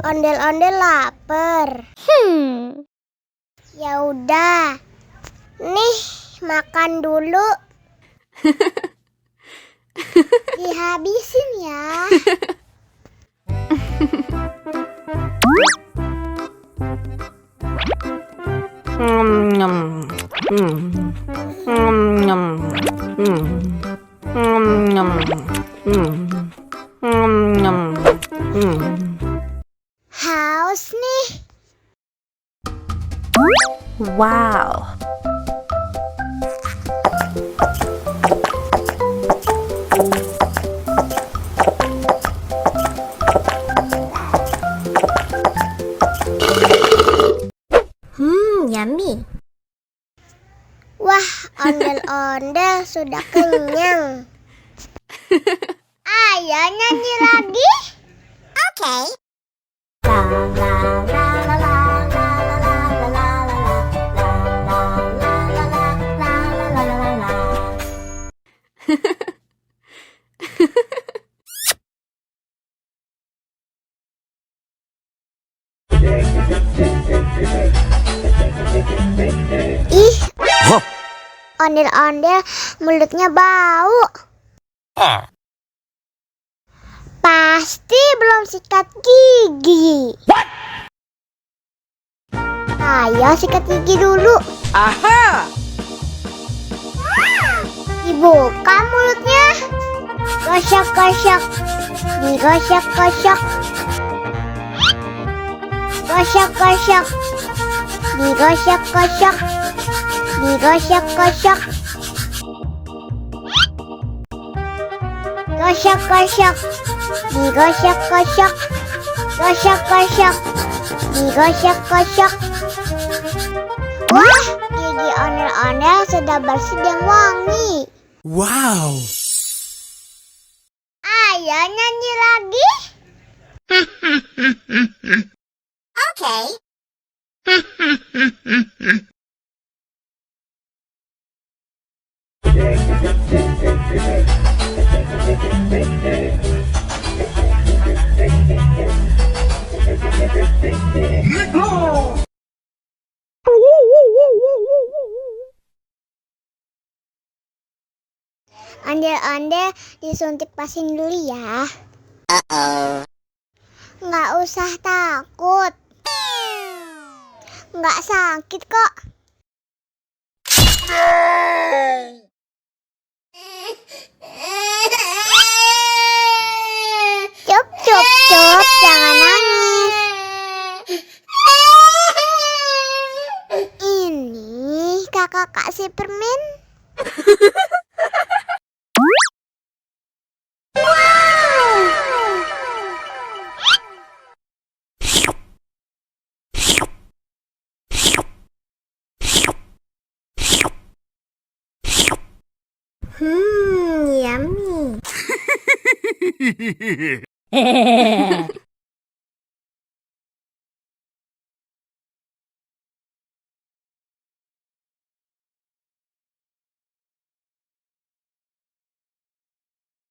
Ondel-ondel lapar. Ya udah. Nih, makan dulu. Dihabisin ya. Haus nih. Wow. Yummy. Wah, ondel-ondel sudah kenyang. Ayo nyanyi lagi. Oke. Ih, ondel-ondel mulutnya bau. Pasti belum sikat gigi. Ayo sikat gigi dulu. Aha. Dibuka mulutnya. Gosok-gosok. Digosok-gosok. Gosok-gosok. Digosok-gosok. Digosok-gosok. Gosok-gosok. Digosok-gosok. Gosok-gosok. Digosok-gosok. Wah, gigi ondel-ondel sudah bersih dan wangi. Wow. Ayo nyanyi lagi. Oke. Ondel-ondel disuntik vaksin dulu ya. Nggak usah takut. Nggak sakit kok. Cup, cup, cup, jangan nangis. Ini kakak kasih permen. Yummy.